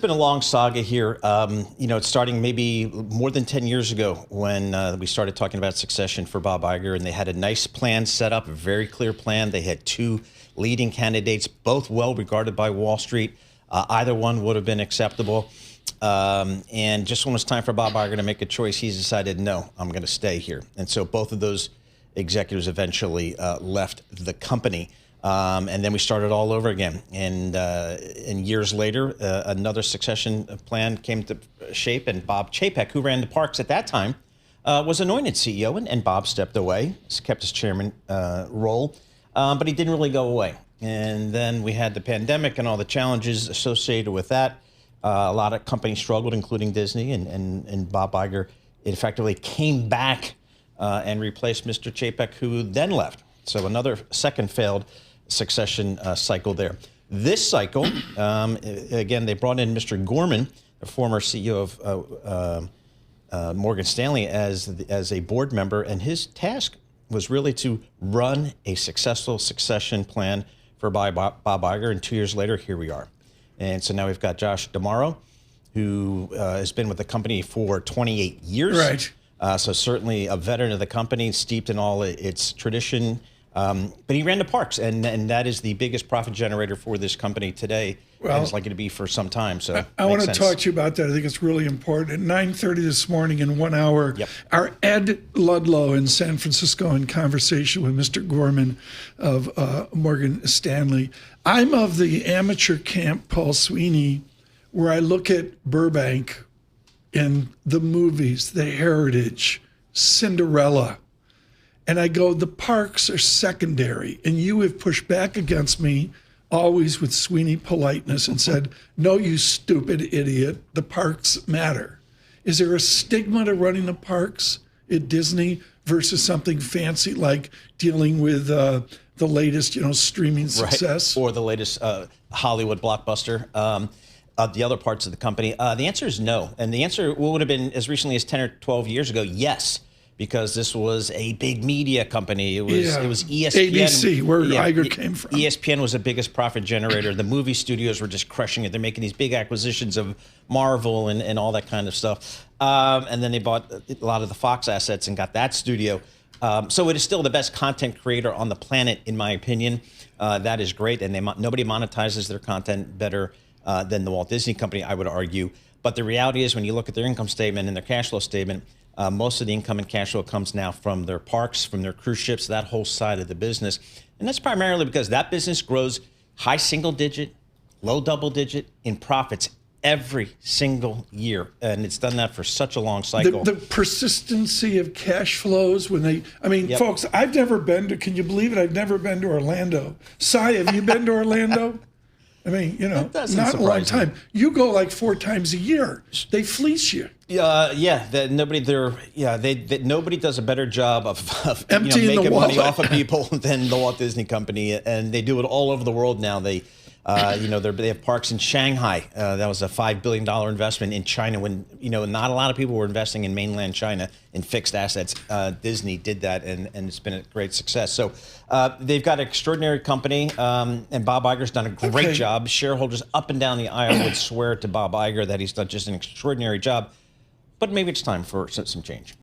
been a long saga here. It's starting maybe more than 10 years ago when we started talking about succession for Bob Iger, and they had a nice plan set up, a very clear plan. They had two leading candidates, both well regarded by Wall Street. Either one would have been acceptable. And just when it was time for Bob Iger to make a choice, he's decided, no, I'm going to stay here. And so both of those executives eventually left the company. And then we started all over again. And years later, another succession plan came to shape, and Bob Chapek, who ran the parks at that time, was anointed CEO, and Bob stepped away, kept his chairman role, but he didn't really go away. And then we had the pandemic and all the challenges associated with that. A lot of companies struggled, including Disney, and Bob Iger effectively came back and replaced Mr. Chapek, who then left. So another second failed succession cycle there. This cycle, again, they brought in Mr. Gorman, the former CEO of Morgan Stanley, as a board member, and his task was really to run a successful succession plan for Bob Iger, and 2 years later, here we are. And so now we've got Josh D'Amaro, who has been with the company for 28 years. Right. So certainly a veteran of the company, steeped in all its tradition. But he ran the parks, and that is the biggest profit generator for this company today. Well, and it's likely to be for some time. So I want to talk to you about that. I think it's really important. At 9:30 this morning, in 1 hour, our Ed Ludlow in San Francisco in conversation with Mr. Gorman of Morgan Stanley. I'm of the amateur camp, Paul Sweeney, where I look at Burbank in the movies, the heritage, Cinderella. And I go, the parks are secondary. And you have pushed back against me, always with Sweeney politeness, and said, no, you stupid idiot, the parks matter. Is there a stigma to running the parks at Disney versus something fancy like dealing with the latest, streaming success? Right. Or the latest Hollywood blockbuster? The other parts of the company? The answer is no. And the answer would have been as recently as 10 or 12 years ago, yes. Because this was a big media company. It was ESPN. ABC, where Iger came from. ESPN was the biggest profit generator. The movie studios were just crushing it. They're making these big acquisitions of Marvel and all that kind of stuff. And then they bought a lot of the Fox assets and got that studio. So it is still the best content creator on the planet, in my opinion. That is great. And nobody monetizes their content better than the Walt Disney Company, I would argue. But the reality is, when you look at their income statement and their cash flow statement, most of the income and cash flow comes now from their parks, from their cruise ships, that whole side of the business. And that's primarily because that business grows high single digit, low double digit in profits every single year. And it's done that for such a long cycle. The persistency of cash flows when they, folks, I've never been to, can you believe it? I've never been to Orlando. Sai, have you been to Orlando? Not a long time. You go like 4 times a year. They fleece you. Nobody does a better job of emptying making money off of people than the Walt Disney Company, and they do it all over the world now. They have parks in Shanghai. That was a $5 billion investment in China when, not a lot of people were investing in mainland China in fixed assets. Disney did that, and it's been a great success. So they've got an extraordinary company, and Bob Iger's done a great job. Shareholders up and down the aisle would swear to Bob Iger that he's done just an extraordinary job. But maybe it's time for some change.